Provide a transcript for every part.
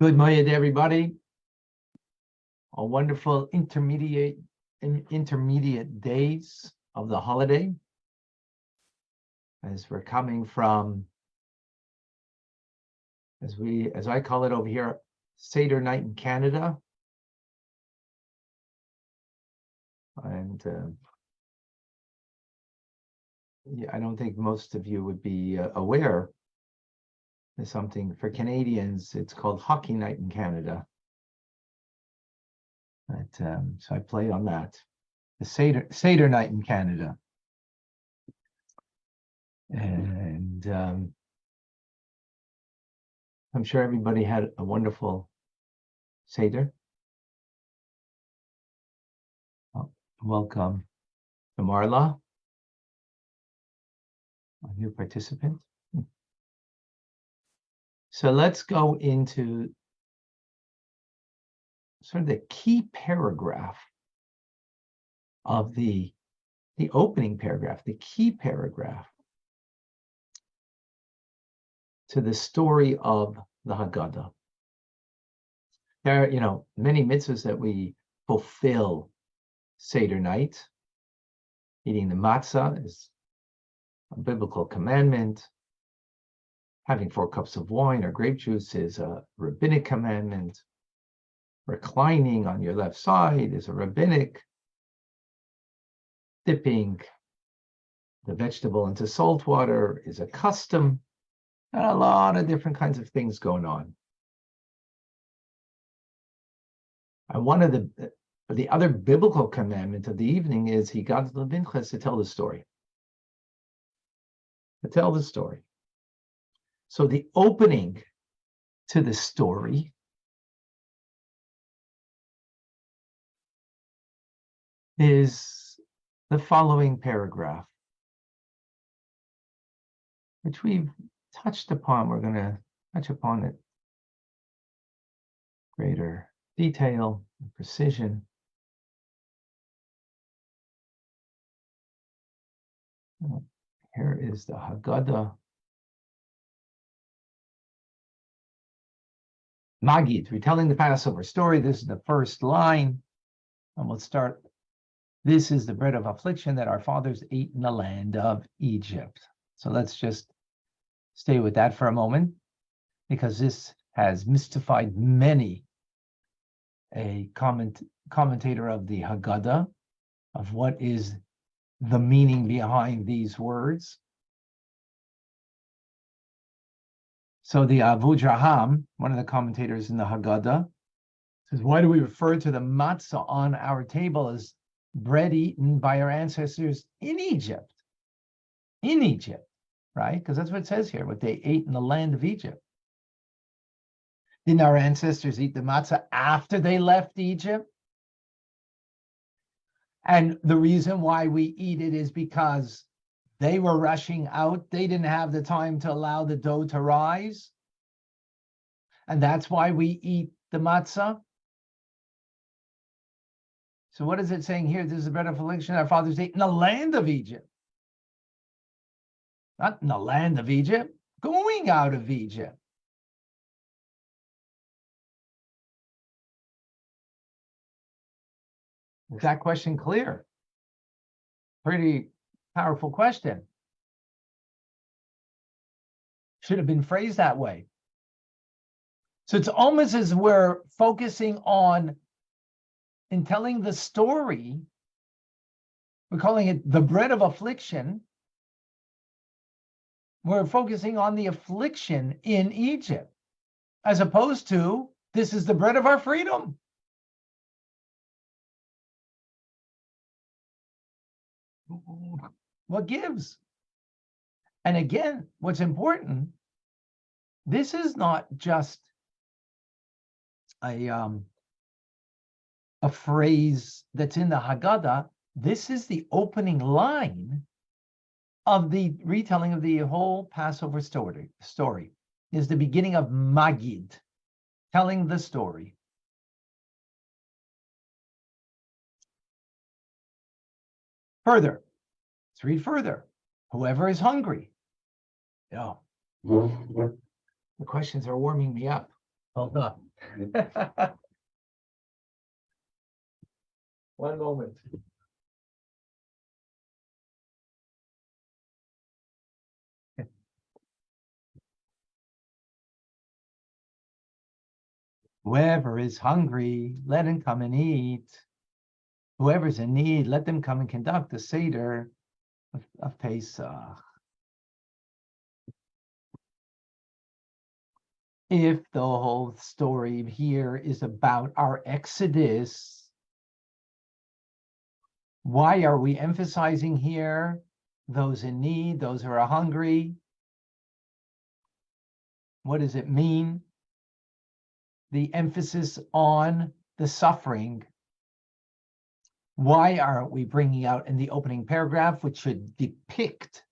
Good morning, everybody. A wonderful intermediate days of the holiday, as we're coming from, as I call it over here, Seder night in Canada, and I don't think most of you would be aware. There's something for Canadians. It's called Hockey Night in Canada. But, so I play on that. The Seder night in Canada. And I'm sure everybody had a wonderful Seder. Welcome to Marla, a new participant. So let's go into sort of the key paragraph of the opening paragraph, the key paragraph to the story of the Haggadah. There are, many mitzvahs that we fulfill Seder night. Eating the matzah is a biblical commandment. Having 4 cups of wine or grape juice is a rabbinic commandment. Reclining on your left side is a rabbinic. Dipping the vegetable into salt water is a custom. And a lot of different kinds of things going on. And one of the other biblical commandment of the evening is he got the Levinchas to tell the story. To tell the story. So the opening to the story is the following paragraph, which we've touched upon. We're going to touch upon it greater detail and precision. Here is the Haggadah. Magid, retelling the Passover story. This is the first line. And we'll start. This is the bread of affliction that our fathers ate in the land of Egypt. So let's just stay with that for a moment, because this has mystified many. A commentator of the Haggadah, of what is the meaning behind these words. So the Avudraham, one of the commentators in the Haggadah, says, why do we refer to the matzah on our table as bread eaten by our ancestors in Egypt? In Egypt, right? Because that's what it says here, what they ate in the land of Egypt. Didn't our ancestors eat the matzah after they left Egypt? And the reason why we eat it is because they were rushing out. They didn't have the time to allow the dough to rise. And that's why we eat the matzah. So what is it saying here? This is the bread of affliction our fathers ate in the land of Egypt. Not in the land of Egypt, going out of Egypt. Is that question clear? Pretty powerful question. Should have been phrased that way. So it's almost as we're focusing on, in telling the story, we're calling it the bread of affliction. We're focusing on the affliction in Egypt, as opposed to, this is the bread of our freedom. What gives? And again, what's important, this is not just a phrase that's in the Haggadah. This is the opening line of the retelling of the whole Passover story. Is the beginning of Magid, telling the story. Further, let's read further. Whoever is hungry. The questions are warming me up. Hold on. One moment. Whoever is hungry, let him come and eat. Whoever's in need, let them come and conduct the Seder of Pesach. If the whole story here is about our Exodus, why are we emphasizing here those in need, those who are hungry? What does it mean? The emphasis on the suffering. Why aren't we bringing out in the opening paragraph, which should depict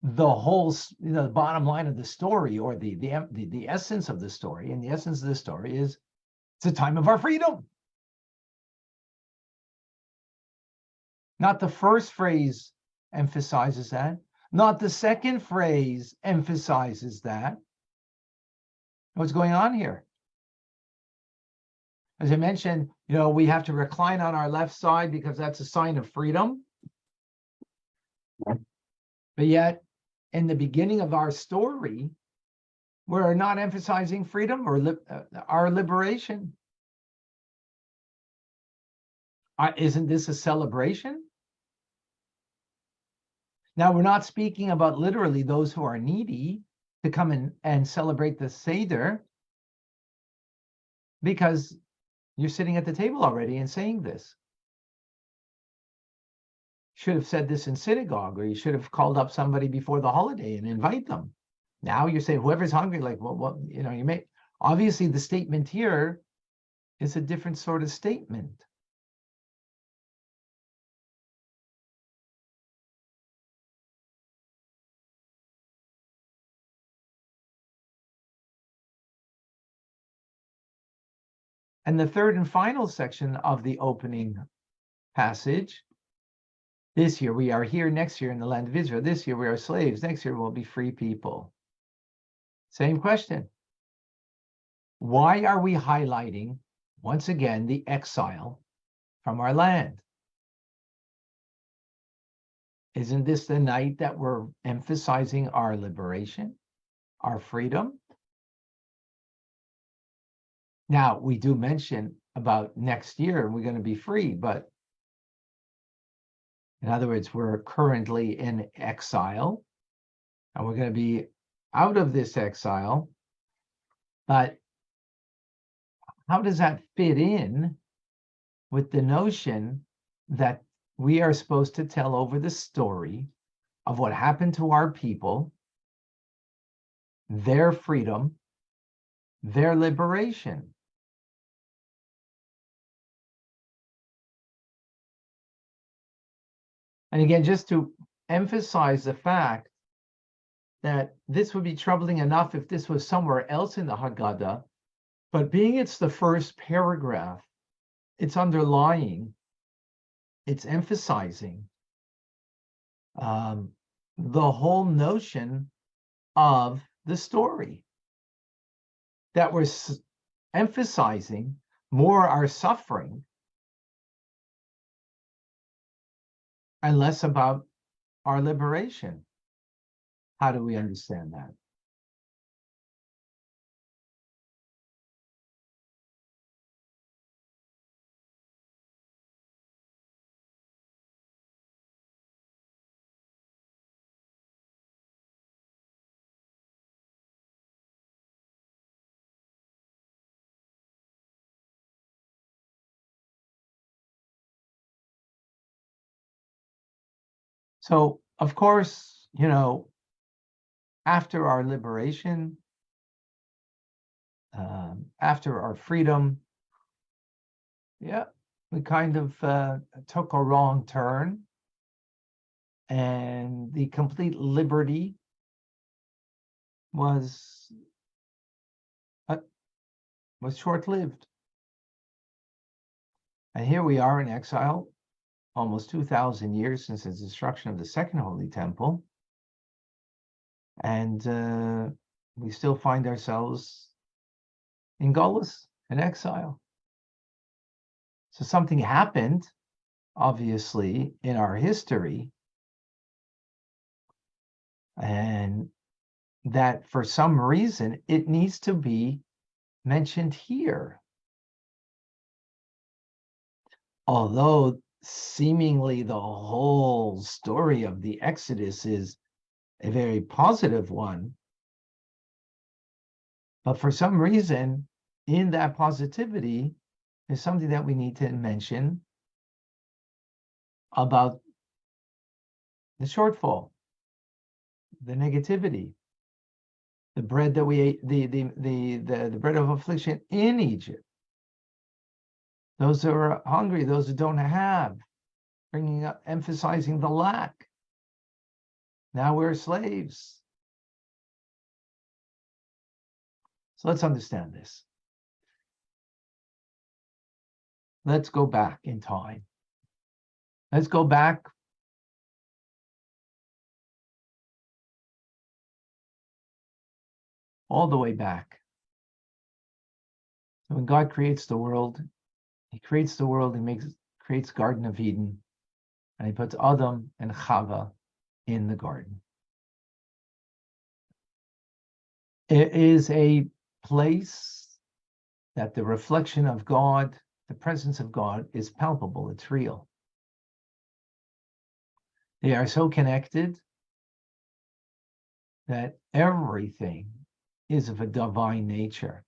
the whole, the bottom line of the story, or the essence of the story? And the essence of the story is it's a time of our freedom. Not the first phrase emphasizes that. Not the second phrase emphasizes that. What's going on here? As I mentioned, we have to recline on our left side because that's a sign of freedom. But yet, in the beginning of our story, we're not emphasizing freedom or our liberation. Isn't this a celebration? Now, we're not speaking about literally those who are needy to come in and celebrate the Seder, because you're sitting at the table already and saying this. Should have said this in synagogue, or you should have called up somebody before the holiday and invite them. Now you're saying whoever's hungry, like, well, you may, obviously the statement here is a different sort of statement. And the third and final section of the opening passage, this year we are here, next year in the land of Israel. This year we are slaves, next year we'll be free people. Same question. Why are we highlighting, once again, the exile from our land? Isn't this the night that we're emphasizing our liberation, our freedom? Now, we do mention about next year we're going to be free, but in other words, we're currently in exile, and we're going to be out of this exile. But how does that fit in with the notion that we are supposed to tell over the story of what happened to our people, their freedom, their liberation? And again, just to emphasize the fact that this would be troubling enough if this was somewhere else in the Haggadah, but being it's the first paragraph, it's underlying, it's emphasizing the whole notion of the story, that we're emphasizing more our suffering and less about our liberation. How do we understand that? So, of course, after our liberation, after our freedom, we kind of took a wrong turn, and the complete liberty was short-lived. And here we are in exile, almost 2,000 years since the destruction of the Second Holy Temple. And we still find ourselves in Golus, in exile. So something happened, obviously, in our history, and that for some reason it needs to be mentioned here. Although seemingly the whole story of the Exodus is a very positive one, but for some reason in that positivity is something that we need to mention about the shortfall, the negativity, the bread that we ate, the bread of affliction in Egypt. Those who are hungry, those who don't have, bringing up, emphasizing the lack. Now we're slaves. So let's understand this. Let's go back in time. Let's go back all the way back. So when God creates the world, he creates the world, creates Garden of Eden, and he puts Adam and Chava in the garden. It is a place that the reflection of God, the presence of God, is palpable, it's real. They are so connected that everything is of a divine nature.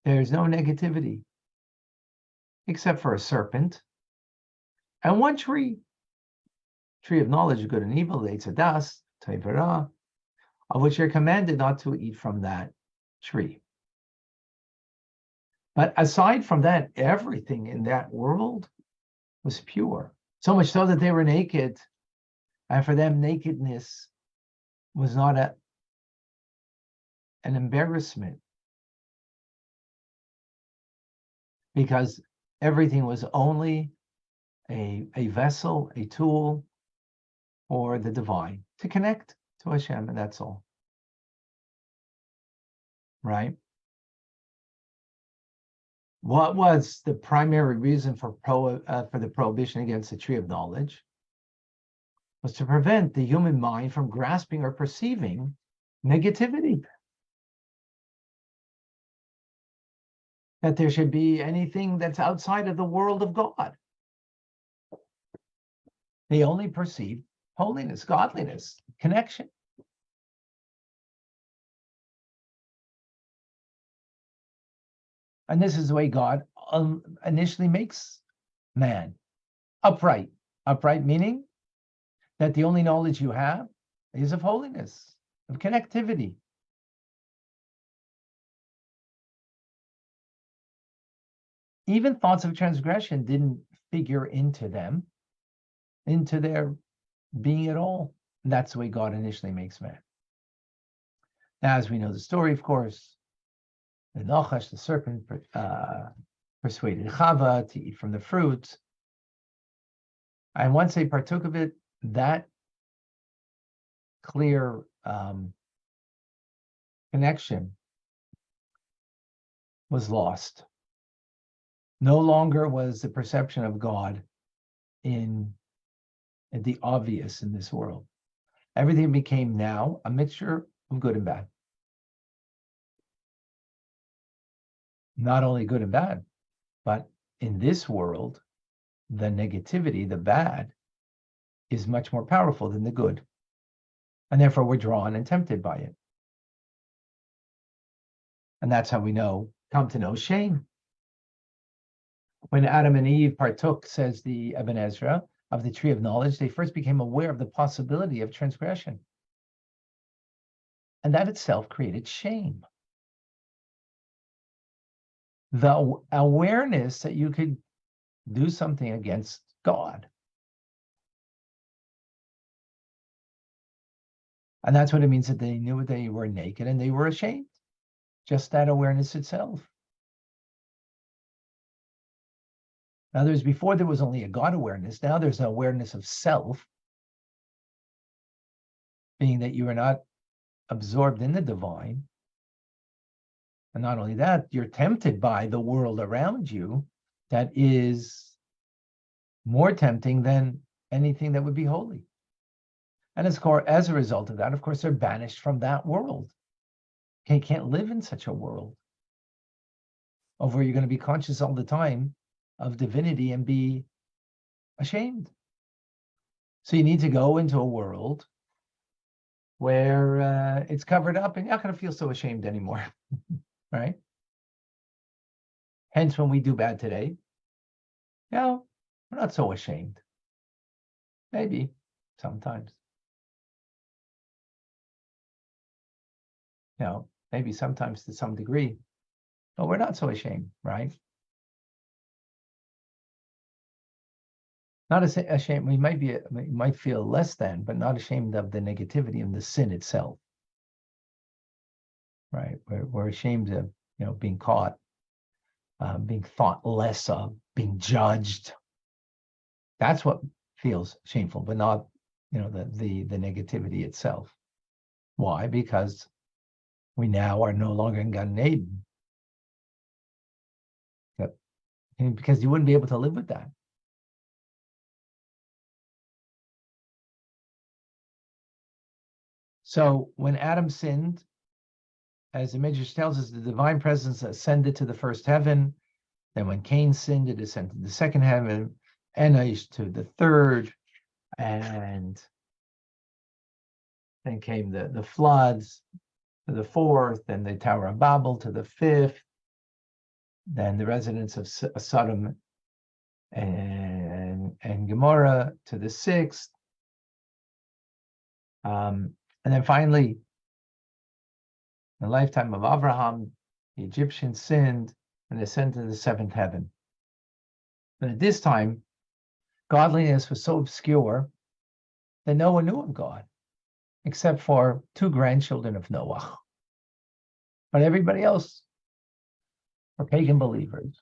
There's no negativity, except for a serpent and one tree of knowledge of good and evil, the Eitz Hadas, Torah, of which you're commanded not to eat from that tree. But aside from that, everything in that world was pure. So much so that they were naked, and for them, nakedness was not an embarrassment, because everything was only a vessel, a tool for the divine to connect to Hashem, and that's all. Right? What was the primary reason for the prohibition against the tree of knowledge? Was to prevent the human mind from grasping or perceiving negativity. That there should be anything that's outside of the world of God. They only perceive holiness, godliness, connection. And this is the way God initially makes man. Upright. Upright meaning that the only knowledge you have is of holiness, of connectivity. Even thoughts of transgression didn't figure into them, into their being at all. And that's the way God initially makes man. Now, as we know the story, of course, the Nachash, the serpent, persuaded Chava to eat from the fruit. And once they partook of it, that clear connection was lost. No longer was the perception of God in the obvious in this world. Everything became now a mixture of good and bad. Not only good and bad, but in this world, the negativity, the bad, is much more powerful than the good. And therefore we're drawn and tempted by it. And that's how we come to know shame. When Adam and Eve partook, says the Ibn Ezra, of the tree of knowledge, they first became aware of the possibility of transgression. And that itself created shame. The awareness that you could do something against God. And that's what it means that they knew they were naked and they were ashamed. Just that awareness itself. In other words, before there was only a God awareness, now there's an awareness of self. being that you are not absorbed in the divine. And not only that, you're tempted by the world around you that is more tempting than anything that would be holy. And as a result of that, of course, they're banished from that world. You can't live in such a world of where you're going to be conscious all the time of divinity and be ashamed. So you need to go into a world where it's covered up and you're not going to feel so ashamed anymore, right? Hence, when we do bad today, we're not so ashamed. Maybe sometimes. Maybe sometimes to some degree, but we're not so ashamed, right? Not ashamed. We might feel less than, but not ashamed of the negativity and the sin itself, right? We're ashamed of, being caught, being thought less of, being judged. That's what feels shameful, but not, the negativity itself. Why? Because we now are no longer in Gan Eden. Because you wouldn't be able to live with that. So when Adam sinned, as the Midrash tells us, the divine presence ascended to the first heaven. Then when Cain sinned, it ascended to the second heaven, Enosh to the third, and then came the floods to the fourth, then the Tower of Babel to the fifth, then the residents of Sodom and Gomorrah to the sixth, and then finally, in the lifetime of Abraham, the Egyptians sinned and ascended to the seventh heaven. But at this time, godliness was so obscure that no one knew of God, except for two grandchildren of Noah. But everybody else were pagan believers.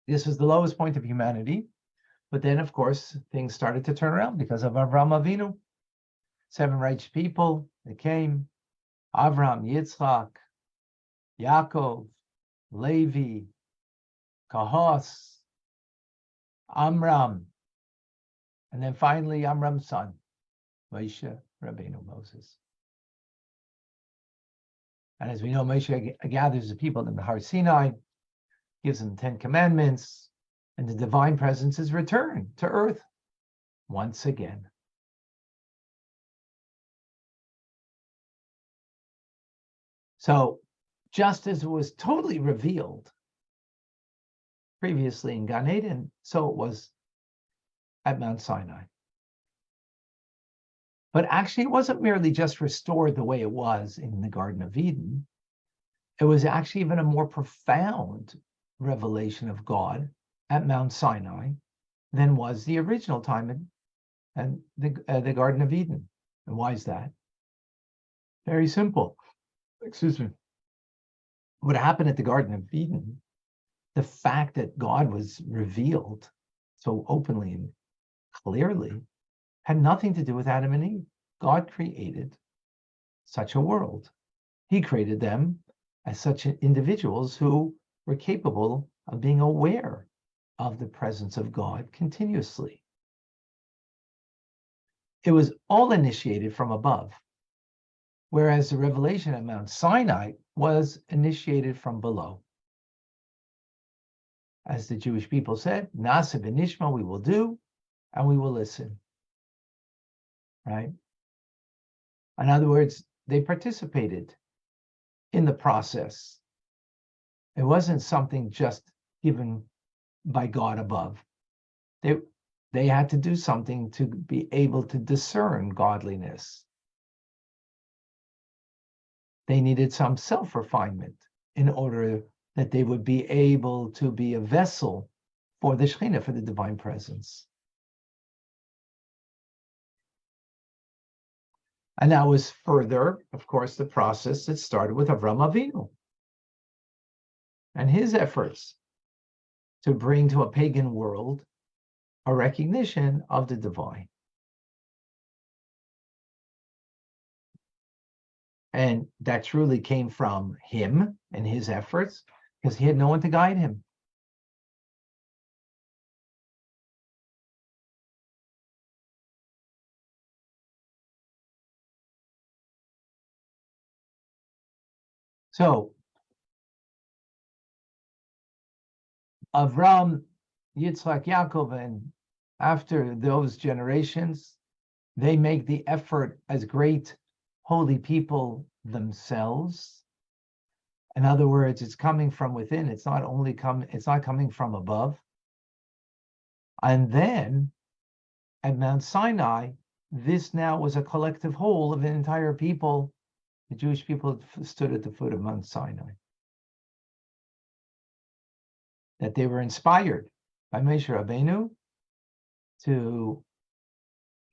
This was the lowest point of humanity. But then, of course, things started to turn around because of Avraham Avinu. 7 righteous people that came: Avraham, Yitzchak, Yaakov, Levi, Kahos, Amram, and then finally Amram's son, Moshe Rabbeinu, Moses. And as we know, Moshe gathers the people in the Har Sinai, gives them 10 commandments, and the divine presence is returned to earth once again. So just as it was totally revealed previously in Gan Eden, so it was at Mount Sinai. But actually, it wasn't merely just restored the way it was in the Garden of Eden. It was actually even a more profound revelation of God at Mount Sinai than was the original time in the Garden of Eden. And why is that? Very simple. Excuse me. What happened at the Garden of Eden, the fact that God was revealed so openly and clearly, had nothing to do with Adam and Eve. God created such a world. He created them as such individuals who were capable of being aware of the presence of God continuously. It was all initiated from above, whereas the revelation at Mount Sinai was initiated from below. As the Jewish people said, Na'aseh v'nishma, we will do, and we will listen. Right? In other words, they participated in the process. It wasn't something just given by God above. They had to do something to be able to discern godliness. They needed some self-refinement in order that they would be able to be a vessel for the Shekhinah, for the divine presence. And that was further, of course, the process that started with Avraham Avinu and his efforts to bring to a pagan world a recognition of the divine. And that truly came from him and his efforts, because he had no one to guide him. So Avram, Yitzhak, Yaakov, and after those generations, they make the effort as great holy people themselves. In other words, it's coming from within. It's not coming from above. And then at Mount Sinai, this now was a collective whole of an entire people. The Jewish people stood at the foot of Mount Sinai. That they were inspired by Moshe Rabbeinu to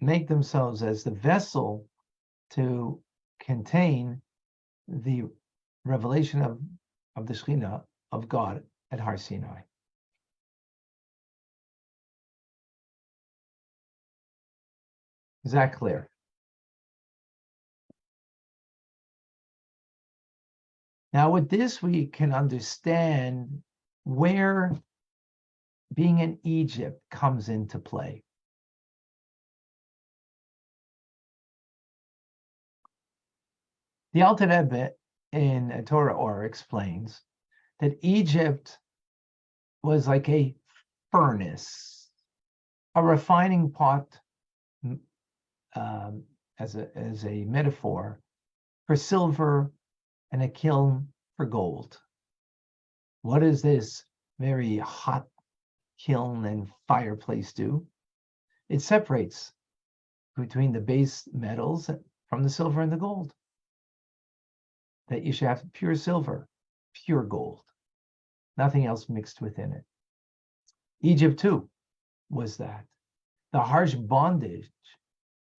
make themselves as the vessel to contain the revelation of the Shekhinah of God at Har Sinai. Is that clear? Now, with this, we can understand where being in Egypt comes into play. The Alter Rebbe in Torah explains that Egypt was like a furnace, a refining pot, as a metaphor for silver, and a kiln for gold. What does this very hot kiln and fireplace do? It separates between the base metals from the silver and the gold. That you should have pure silver, pure gold, nothing else mixed within it. Egypt too was that. The harsh bondage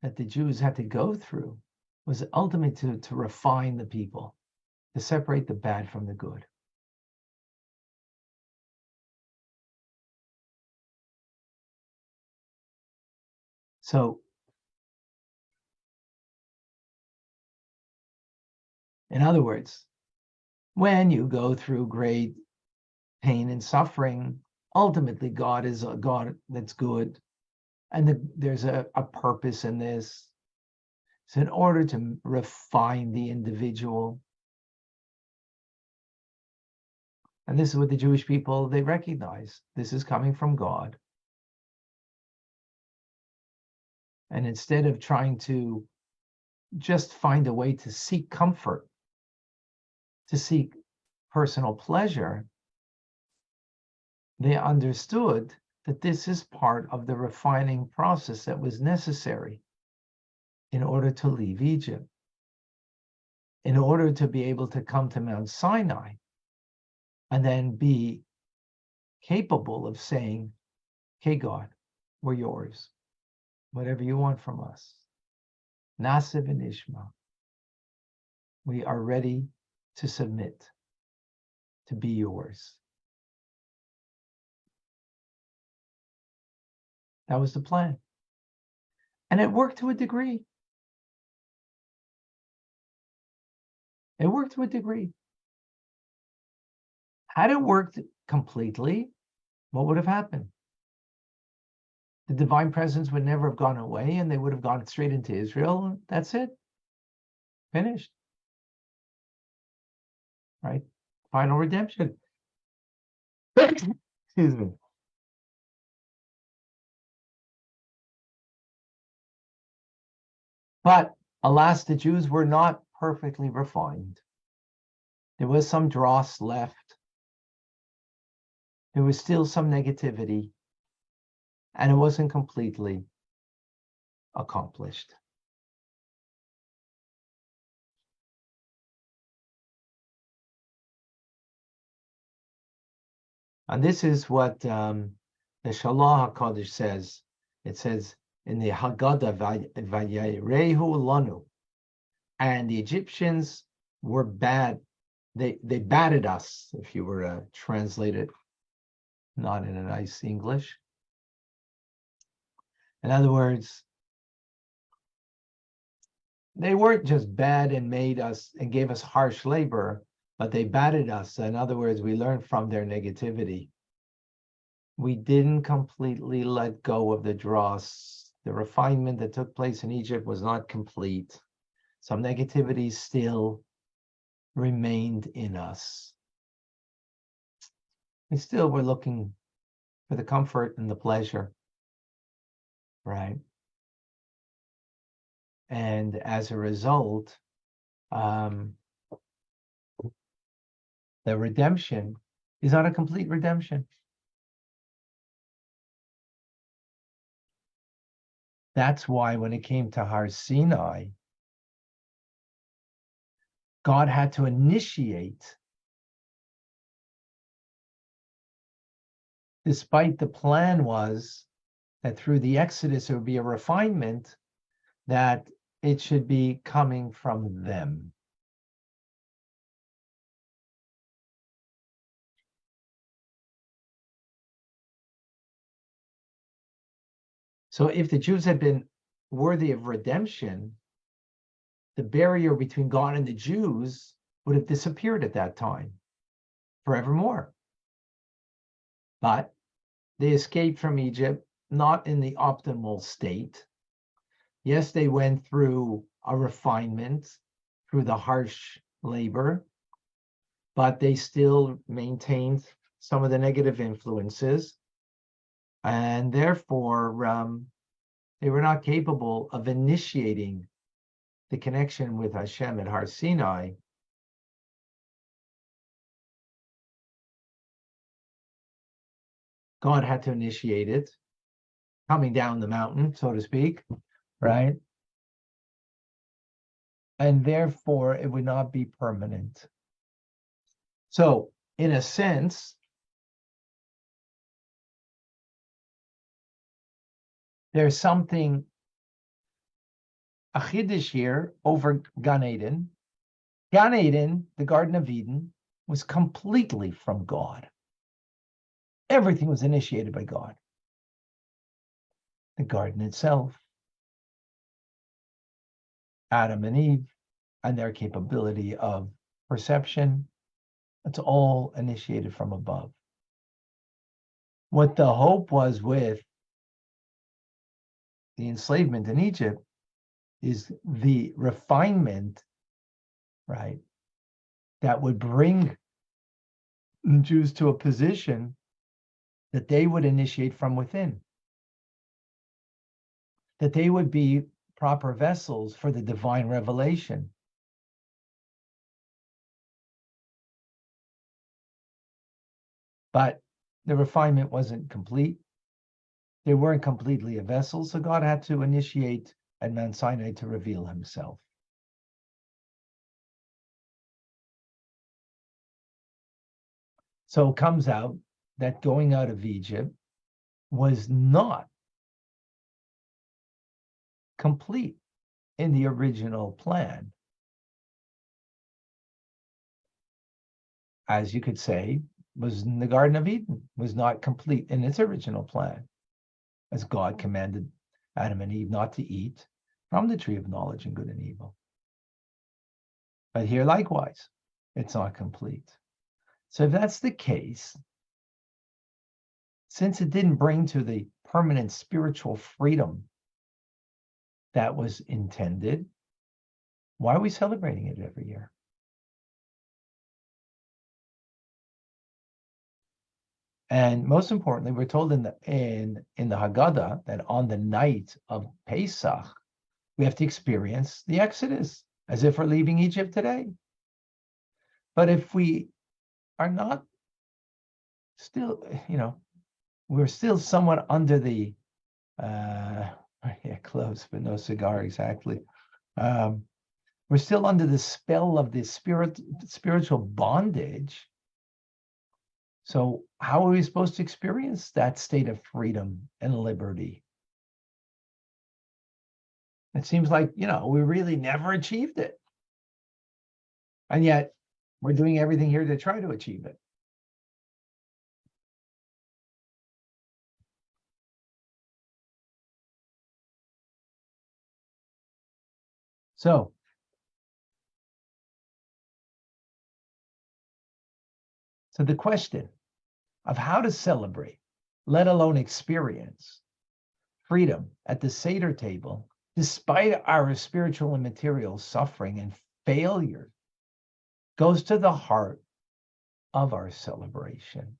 that the Jews had to go through was ultimately to refine the people, to separate the bad from the good. So, in other words, when you go through great pain and suffering, ultimately God is a God that's good, and there's a purpose in this. So in order to refine the individual, and this is what the Jewish people, they recognize, this is coming from God. And instead of trying to just find a way to seek comfort, to seek personal pleasure, they understood that this is part of the refining process that was necessary in order to leave Egypt, in order to be able to come to Mount Sinai and then be capable of saying, okay, God, we're yours. Whatever you want from us. Nasiv and Ishma. We are ready to submit, to be yours. That was the plan. And it worked to a degree. It worked to a degree. Had it worked completely, what would have happened? The divine presence would never have gone away, and they would have gone straight into Israel. That's it. Finished. Right? Final redemption. Excuse me. But alas, the Jews were not perfectly refined. There was some dross left. There was still some negativity, and it wasn't completely accomplished. And this is what the Shalah HaKadosh says. It says in the Haggadah, Vayarehu Lanu, and the Egyptians were bad. They batted us, if you were to translate it, not in a nice English. In other words, they weren't just bad and made us and gave us harsh labor, but they battered us. In other words, we learned from their negativity. We didn't completely let go of the dross. The refinement that took place in Egypt was not complete. Some negativity still remained in us. We still were looking for the comfort and the pleasure, right? And as a result, the redemption is not a complete redemption. That's why when it came to Har Sinai, God had to initiate, despite the plan was that through the Exodus, it would be a refinement, that it should be coming from them. So if the Jews had been worthy of redemption, the barrier between God and the Jews would have disappeared at that time, forevermore. But they escaped from Egypt, not in the optimal state. Yes, they went through a refinement, through the harsh labor, but they still maintained some of the negative influences. And therefore, they were not capable of initiating the connection with Hashem at Har Sinai. God had to initiate it, coming down the mountain, so to speak, right? And therefore, it would not be permanent. So, in a sense, there's something, a chiddush here over Gan Eden. Gan Eden, the Garden of Eden, was completely from God. Everything was initiated by God. The garden itself, Adam and Eve, and their capability of perception, it's all initiated from above. What the hope was with the enslavement in Egypt is the refinement, right, that would bring Jews to a position that they would initiate from within, that they would be proper vessels for the divine revelation. But the refinement wasn't complete. They weren't completely a vessel, so God had to initiate at Mount Sinai to reveal himself. So it comes out that going out of Egypt was not complete in the original plan. As you could say, was in the Garden of Eden, was not complete in its original plan, as God commanded Adam and Eve not to eat from the tree of knowledge and good and evil. But here, likewise, it's not complete. So if that's the case, since it didn't bring to the permanent spiritual freedom that was intended, why are we celebrating it every year? And most importantly, we're told in the Haggadah that on the night of Pesach, we have to experience the Exodus as if we're leaving Egypt today. But if we are not still, we're still somewhat under the, close, but no cigar exactly. We're still under the spell of this spiritual bondage. So how are we supposed to experience that state of freedom and liberty? It seems like, we really never achieved it. And yet we're doing everything here to try to achieve it. So the question of how to celebrate, let alone experience freedom at the Seder table, despite our spiritual and material suffering and failure, goes to the heart of our celebration.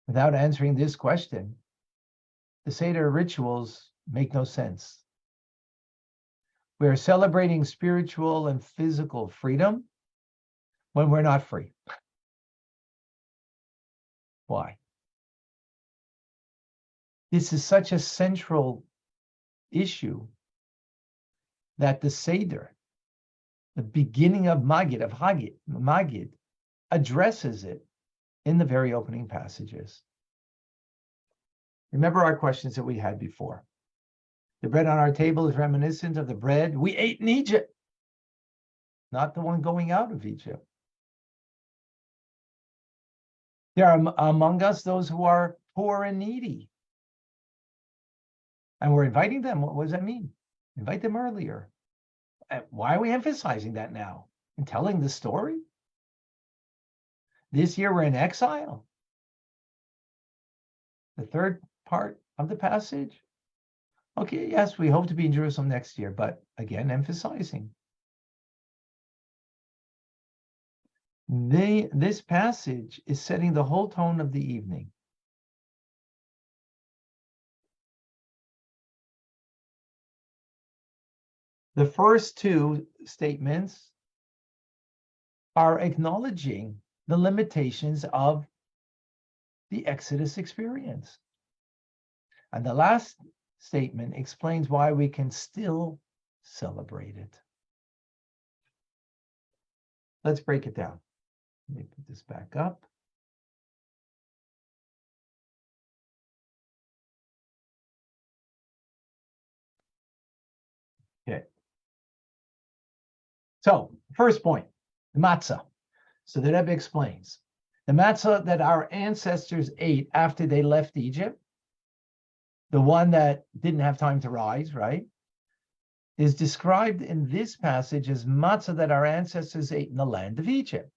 Without answering this question, the Seder rituals make no sense. We are celebrating spiritual and physical freedom when we're not free. Why? This is such a central issue that the Seder, the beginning of Magid, addresses it in the very opening passages. Remember our questions that we had before. The bread on our table is reminiscent of the bread we ate in Egypt, not the one going out of Egypt. There are among us those who are poor and needy. And we're inviting them. What does that mean? Invite them earlier. Why are we emphasizing that now? And telling the story? This year we're in exile. The third part of the passage. Okay, yes, we hope to be in Jerusalem next year, but again, emphasizing. This passage is setting the whole tone of the evening. The first two statements are acknowledging the limitations of the Exodus experience. And the last statement explains why we can still celebrate it. Let's break it down. Let me put this back up. Okay. So, first point, the matzah. So the Rebbe explains, the matzah that our ancestors ate after they left Egypt, the one that didn't have time to rise, right, is described in this passage as matzah that our ancestors ate in the land of Egypt.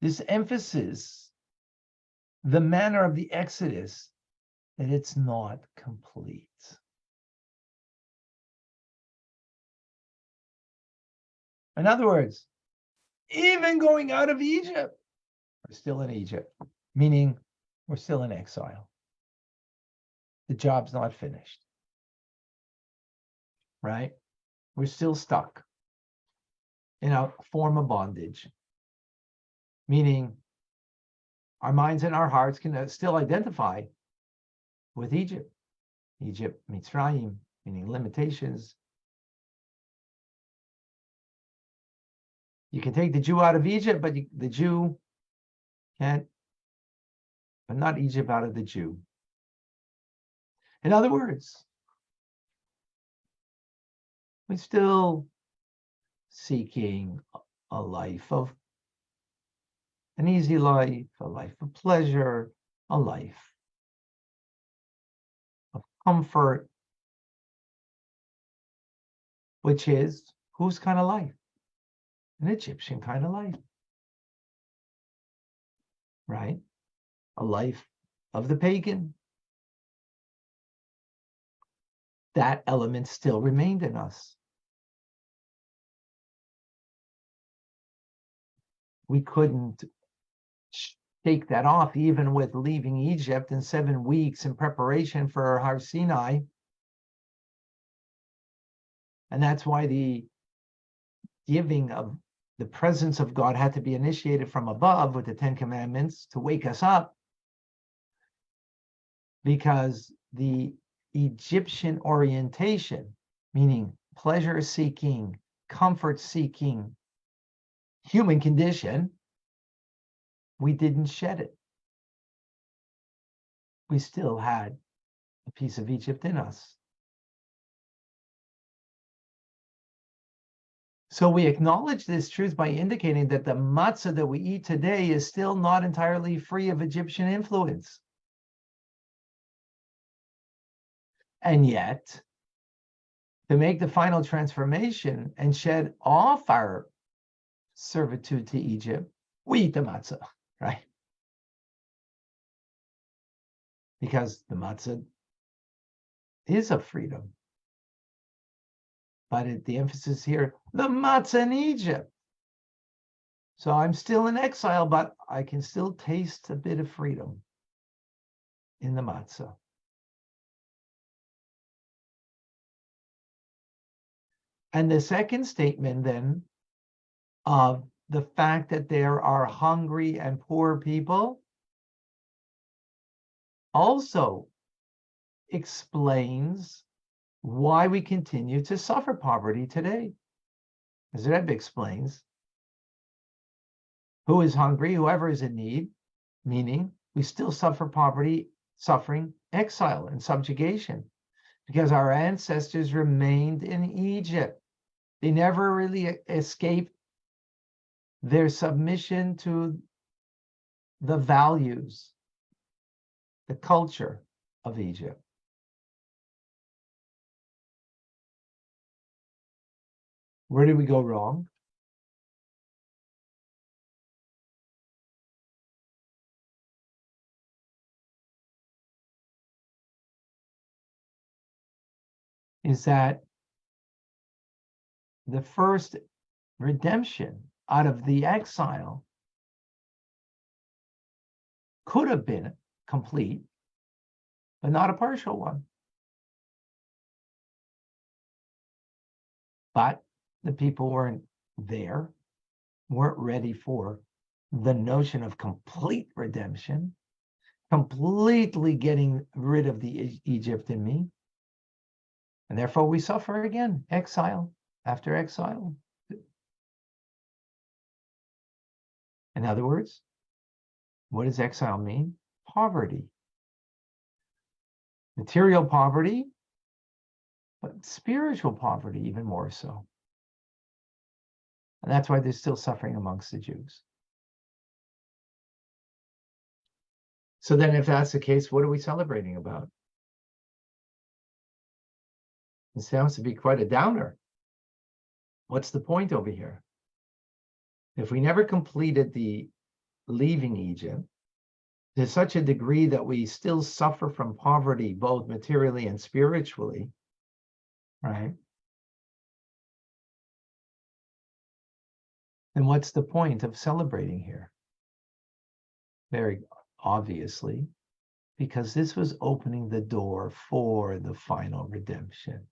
This emphasis the manner of the Exodus, that it's not complete. In other words, even going out of Egypt, we're still in Egypt, meaning we're still in exile. The job's not finished, right? We're still stuck in a form of bondage, meaning our minds and our hearts can still identify with Egypt. Egypt, Mitzrayim, meaning limitations. You can take the Jew out of Egypt, but the Jew can't, but not Egypt out of the Jew. In other words, we're still seeking a life of an easy life, a life of pleasure, a life of comfort, which is whose kind of life? An Egyptian kind of life, right? A life of the pagan. That element still remained in us. We couldn't shake that off, even with leaving Egypt in 7 weeks in preparation for Har Sinai. And that's why the giving of the presence of God had to be initiated from above with the 10 Commandments to wake us up, because the Egyptian orientation, meaning pleasure-seeking, comfort-seeking human condition, we didn't shed it. We still had a piece of Egypt in us. So we acknowledge this truth by indicating that the matzah that we eat today is still not entirely free of Egyptian influence. And yet, to make the final transformation and shed off our servitude to Egypt, we eat the matzah, right? Because the matzah is a freedom. But the emphasis here, the matzah in Egypt. So I'm still in exile, but I can still taste a bit of freedom in the matzah. And the second statement then of the fact that there are hungry and poor people also explains why we continue to suffer poverty today. As Rabbi explains, who is hungry? Whoever is in need, meaning we still suffer poverty, suffering, exile, and subjugation, because our ancestors remained in Egypt. They never really escaped their submission to the values, the culture of Egypt. Where did we go wrong? Is that the first redemption out of the exile could have been complete, but not a partial one. But the people weren't ready for the notion of complete redemption, completely getting rid of the Egypt in me. And therefore we suffer again, exile after exile. In other words, what does exile mean? Poverty. Material poverty, but spiritual poverty even more so. And that's why there's still suffering amongst the Jews. So then if that's the case, what are we celebrating about? It sounds to be quite a downer. What's the point over here? If we never completed the leaving Egypt to such a degree that we still suffer from poverty, both materially and spiritually, right? Then what's the point of celebrating here? Very obviously, because this was opening the door for the final redemption.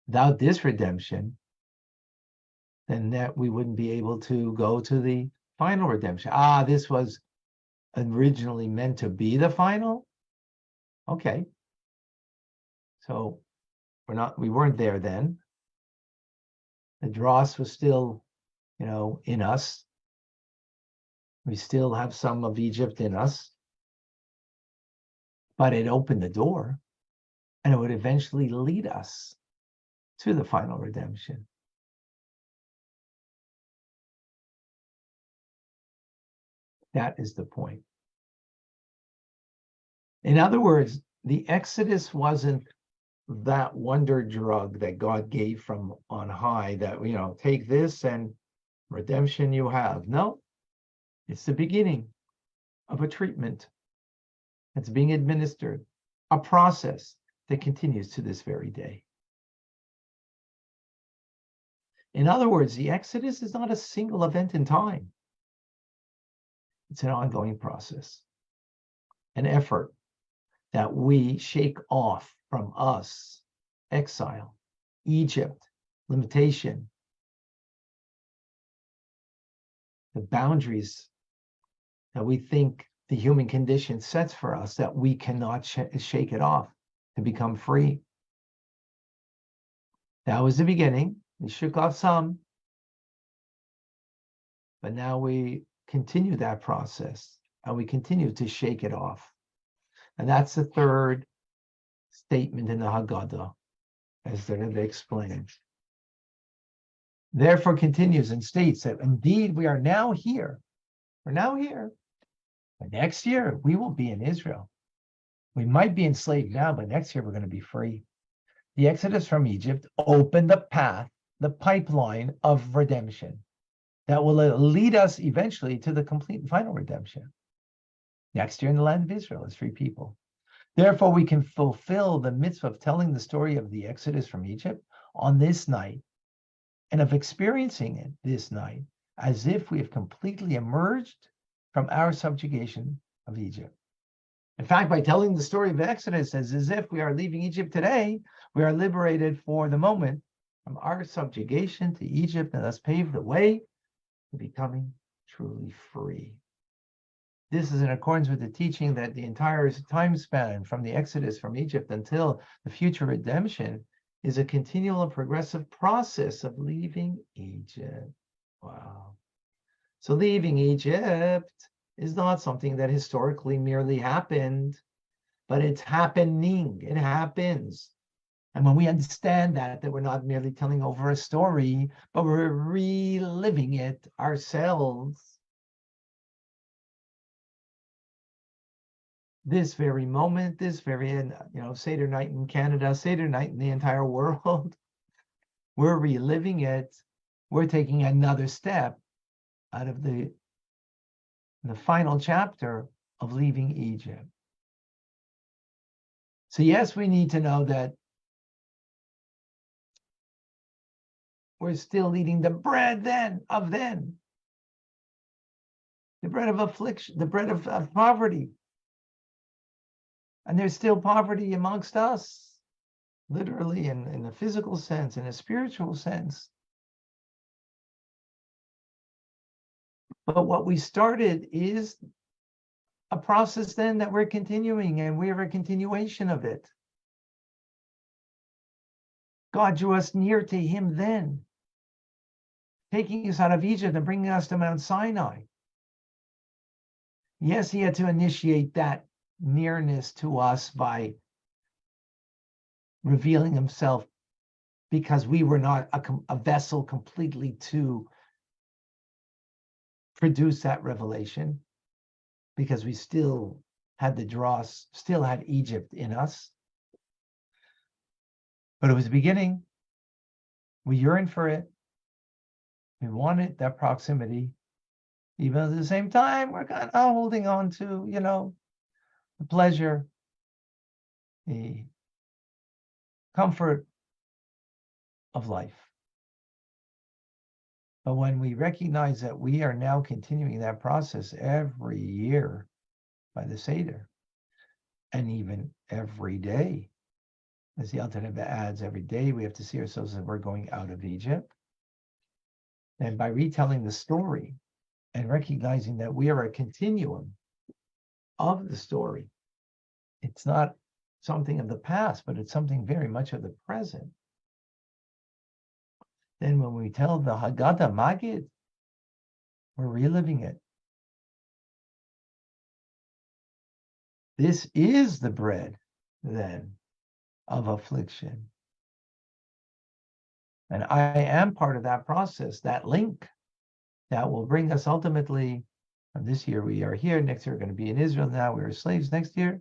Without this redemption, then that we wouldn't be able to go to the final redemption. This was originally meant to be the final. Okay. So we weren't there then. The dross was still, in us. We still have some of Egypt in us, but it opened the door and it would eventually lead us to the final redemption. That is the point. In other words, the Exodus wasn't that wonder drug that God gave from on high that, take this and redemption you have. No, it's the beginning of a treatment that's being administered, a process that continues to this very day. In other words, the Exodus is not a single event in time. It's an ongoing process, an effort that we shake off from us, exile, Egypt, limitation, the boundaries that we think the human condition sets for us, that we cannot shake it off to become free. That was the beginning. We shook off some, but now we continue that process and we continue to shake it off. And that's the third statement in the Haggadah, as the Rabbi explained. Therefore continues and states that indeed we are now here. We're now here. But next year we will be in Israel. We might be enslaved now, but next year we're going to be free. The Exodus from Egypt opened the path, the pipeline of redemption that will lead us eventually to the complete and final redemption. Next year in the land of Israel as free people. Therefore, we can fulfill the mitzvah of telling the story of the Exodus from Egypt on this night and of experiencing it this night as if we have completely emerged from our subjugation of Egypt. In fact, by telling the story of Exodus as if we are leaving Egypt today, we are liberated for the moment from our subjugation to Egypt and thus pave the way to becoming truly free. This is in accordance with the teaching that the entire time span from the Exodus from Egypt until the future redemption is a continual and progressive process of leaving Egypt. Wow. So leaving Egypt is not something that historically merely happened, but it's happening. It happens. And when we understand that we're not merely telling over a story, but we're reliving it ourselves, this very moment, this very, Seder night in Canada, Seder night in the entire world, we're reliving it. We're taking another step out of the final chapter of leaving Egypt. So yes, we need to know that we're still eating the bread of then, the bread of affliction, the bread of poverty. And there's still poverty amongst us, literally in a physical sense, in a spiritual sense. But what we started is a process then that we're continuing, and we are a continuation of it. God drew us near to him then, taking us out of Egypt and bringing us to Mount Sinai. Yes, he had to initiate that nearness to us by revealing himself, because we were not a vessel completely to produce that revelation, because we still had the dross, still had Egypt in us. But it was the beginning. We yearned for it. We wanted that proximity. Even at the same time, we're kind of holding on to, the pleasure, the comfort of life. But when we recognize that we are now continuing that process every year by the Seder, and even every day, as the Alter Rebbe adds, every day we have to see ourselves as we're going out of Egypt. And by retelling the story and recognizing that we are a continuum of the story, it's not something of the past, but it's something very much of the present. Then when we tell the Haggadah Magid, we're reliving it. This is the bread, then, of affliction. And I am part of that process, that link that will bring us ultimately, from this year we are here, next year we're going to be in Israel, now we're slaves, next year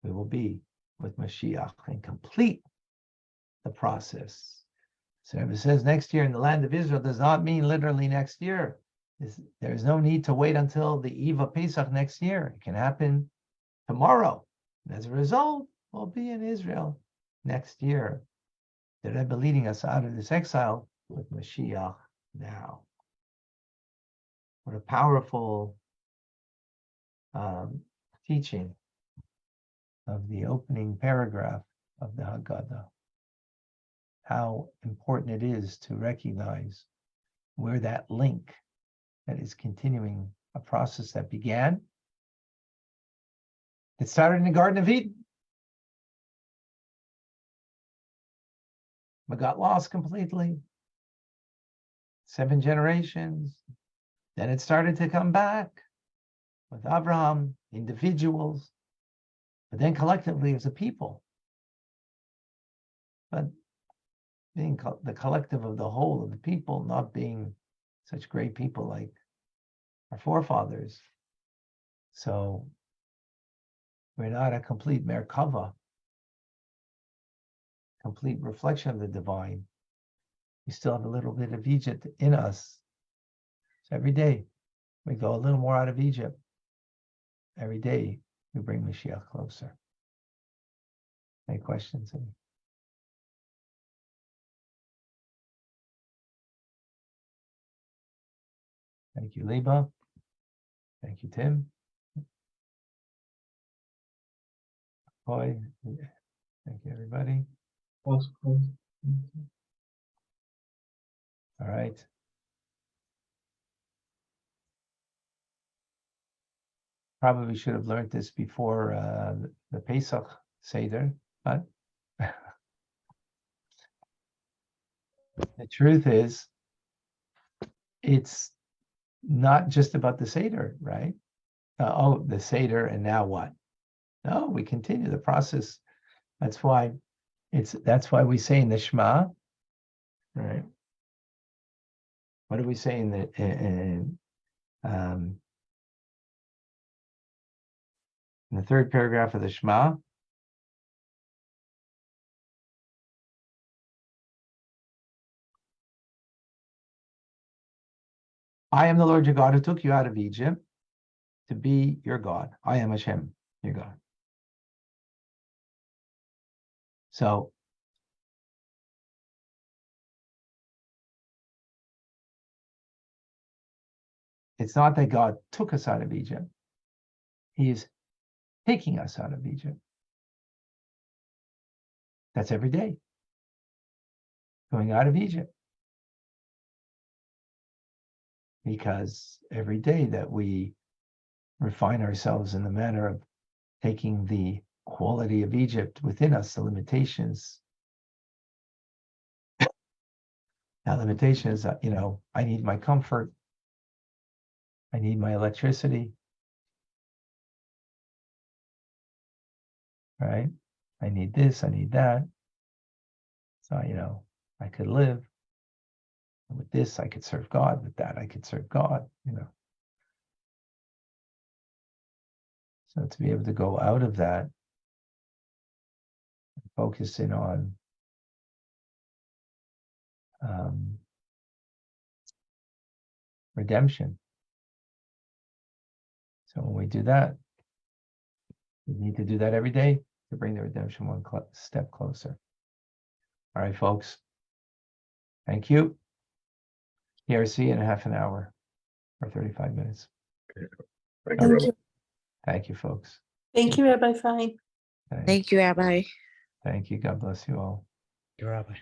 we will be with Mashiach and complete the process. So if it says next year in the land of Israel, does not mean literally next year. There's no need to wait until the Eve of Pesach next year. It can happen tomorrow. And as a result, we'll be in Israel next year. The Rebbe leading us out of this exile with Mashiach now. What a powerful teaching of the opening paragraph of the Haggadah. How important it is to recognize where that link that is continuing a process that began. It started in the Garden of Eden, but got lost completely. 7 generations. Then it started to come back with Abraham, individuals, but then collectively as a people. But being the collective of the whole of the people, not being such great people like our forefathers. So We're not a complete Merkava, complete reflection of the divine. We still have a little bit of Egypt in us. So every day we go a little more out of Egypt. Every day we bring Mashiach closer. Any questions? Thank you, Liba. Thank you, Tim. Boy, thank you, everybody. All right. Probably should have learned this before the Pesach Seder, but the truth is, it's not just about the Seder, right? The Seder, and now what? No, we continue the process. That's why we say in the Shema, right? What do we say in the third paragraph of the Shema? I am the Lord your God who took you out of Egypt to be your God. I am Hashem, your God. So it's not that God took us out of Egypt. He is taking us out of Egypt. That's every day. Going out of Egypt. Because every day that we refine ourselves in the manner of taking the quality of Egypt within us, the limitations. That limitation is, I need my comfort. I need my electricity. Right? I need this, I need that. So, I could live. With this, I could serve God. With that, I could serve God, So to be able to go out of that, focusing on redemption. So when we do that, we need to do that every day to bring the redemption one step closer. All right, folks. Thank you. PRC in half an hour or 35 minutes. Thank you. Thank you, folks. Thank you, Rabbi Fine. Thank you, Rabbi. Thank you. God bless you all. Rabbi.